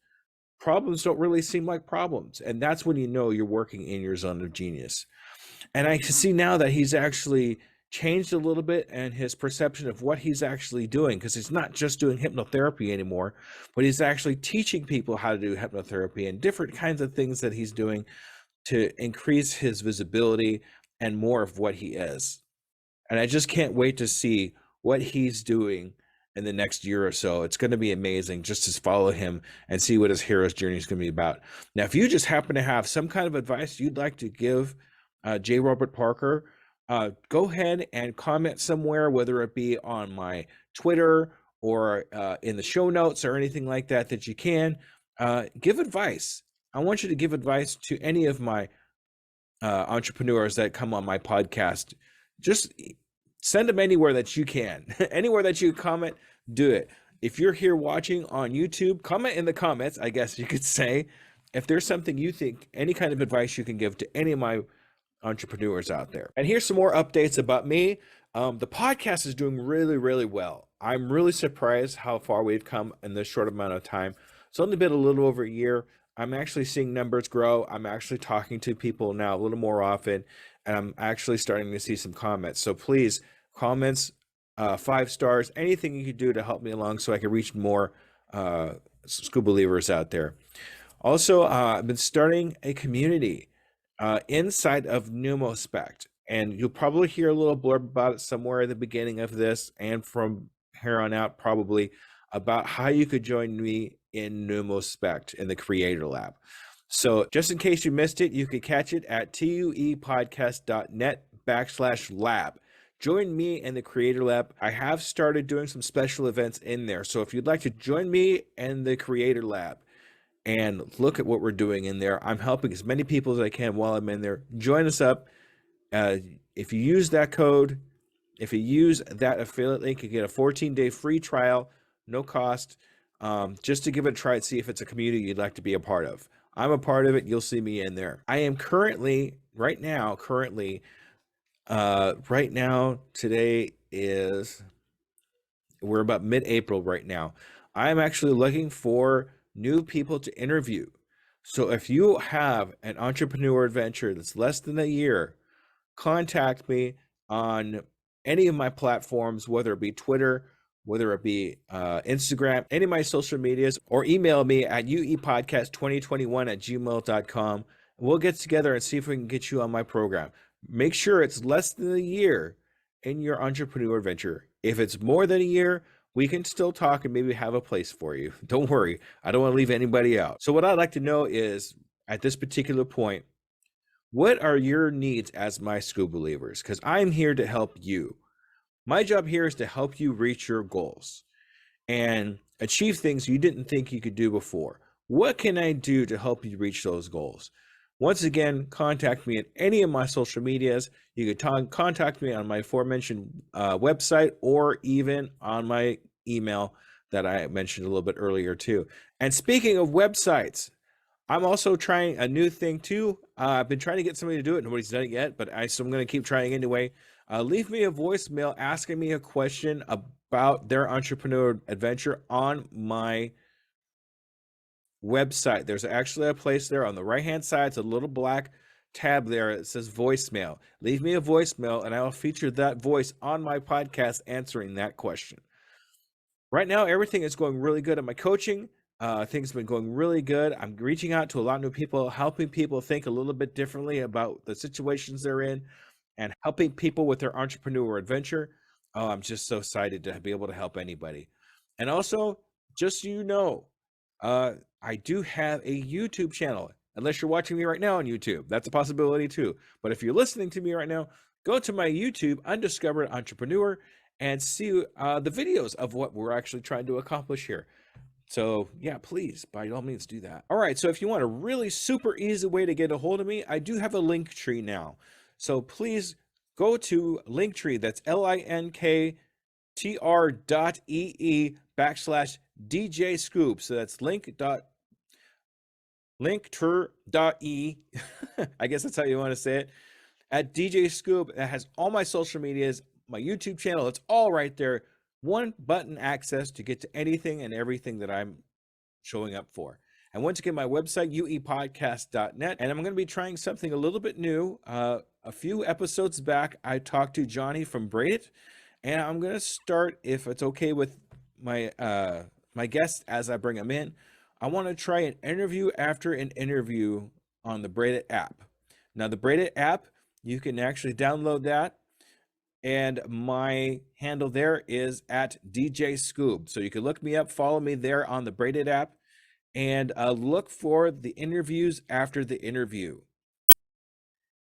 problems don't really seem like problems. And that's when you know you're working in your zone of genius. And I can see now that he's actually changed a little bit and his perception of what he's actually doing, because he's not just doing hypnotherapy anymore, but he's actually teaching people how to do hypnotherapy and different kinds of things that he's doing to increase his visibility and more of what he is. And I just can't wait to see what he's doing in the next year or so. It's going to be amazing just to follow him and see what his hero's journey is going to be about. Now, if you just happen to have some kind of advice you'd like to give J. Robert Parker, go ahead and comment somewhere, whether it be on my Twitter or in the show notes or anything like that, that you can give advice. I want you to give advice to any of my entrepreneurs that come on my podcast. Just send them anywhere that you can. Anywhere that you comment, do it. If you're here watching on YouTube, comment in the comments, I guess you could say, if there's something you think, any kind of advice you can give to any of my entrepreneurs out there. And here's some more updates about me. The podcast is doing really, really well. I'm really surprised how far we've come in this short amount of time. It's only been a little over a year. I'm actually seeing numbers grow. I'm actually talking to people now a little more often, and I'm actually starting to see some comments. So please, comments, 5 stars, anything you could do to help me along so I can reach more school believers out there. Also, I've been starting a community inside of Pneumospect, and you'll probably hear a little blurb about it somewhere at the beginning of this, and from here on out, probably about how you could join me in Pneumospect in the Creator Lab. So, just in case you missed it, you could catch it at tuepodcast.net/lab. Join me in the Creator Lab. I have started doing some special events in there. So, if you'd like to join me in the Creator Lab, and look at what we're doing in there. I'm helping as many people as I can while I'm in there. Join us up. If you use that code, if you use that affiliate link, you get a 14-day free trial, no cost, just to give it a try and see if it's a community you'd like to be a part of. I'm a part of it. You'll see me in there. I am right now, today is, we're about mid-April right now. I'm actually looking for new people to interview. So if you have an entrepreneur adventure that's less than a year, contact me on any of my platforms, whether it be Twitter, whether it be Instagram, any of my social medias, or email me at uepodcast2021@gmail.com. We'll get together and see if we can get you on my program. Make sure it's less than a year in your entrepreneur adventure. If it's more than a year, we can still talk and maybe have a place for you. Don't worry. I don't want to leave anybody out. So what I'd like to know is, at this particular point, what are your needs as my school believers? Because I'm here to help you. My job here is to help you reach your goals and achieve things you didn't think you could do before. What can I do to help you reach those goals? Once again, contact me at any of my social medias. You can contact me on my aforementioned website, or even on my email that I mentioned a little bit earlier too. And speaking of websites, I'm also trying a new thing too. I've been trying to get somebody to do it. Nobody's done it yet, but I'm going to keep trying anyway. Leave me a voicemail asking me a question about their entrepreneur adventure on my website. There's actually a place there on the right hand side. It's a little black tab there. It says voicemail. Leave me a voicemail and I will feature that voice on my podcast answering that question. Right now, everything is going really good at my coaching. Things have been going really good. I'm reaching out to a lot of new people, helping people think a little bit differently about the situations they're in, and helping people with their entrepreneur adventure. Oh, I'm just so excited to be able to help anybody. And also, just so you know, I do have a YouTube channel. Unless you're watching me right now on YouTube, that's a possibility too. But if you're listening to me right now, go to my YouTube, Undiscovered Entrepreneur, and see the videos of what we're actually trying to accomplish here. So yeah, please, by all means, do that. All right, so if you want a really super easy way to get a hold of me, I do have a link tree now. So please go to Linktree. That's linktr.ee/DJ Scoop. So that's linktr.e. I guess that's how you want to say it. At DJ Scoop, that has all my social medias, my YouTube channel. It's all right there. One button access to get to anything and everything that I'm showing up for. And once again, my website, uepodcast.net. And I'm going to be trying something a little bit new. A few episodes back, I talked to Johnny from Braid It, and I'm going to start, if it's okay with my my guests as I bring them in, I want to try an interview after an interview on the Braid It app. Now, the Braid It app, you can actually download that. And my handle there is at DJ Scoob. So you can look me up, follow me there on the Braid It app, and look for the interviews after the interview.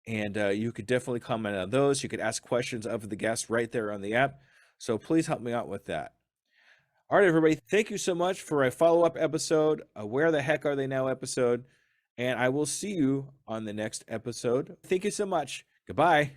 And you could definitely comment on those. You could ask questions of the guests right there on the app. So please help me out with that. All right, everybody. Thank you so much for a follow-up episode, a Where the Heck Are They Now episode. And I will see you on the next episode. Thank you so much. Goodbye.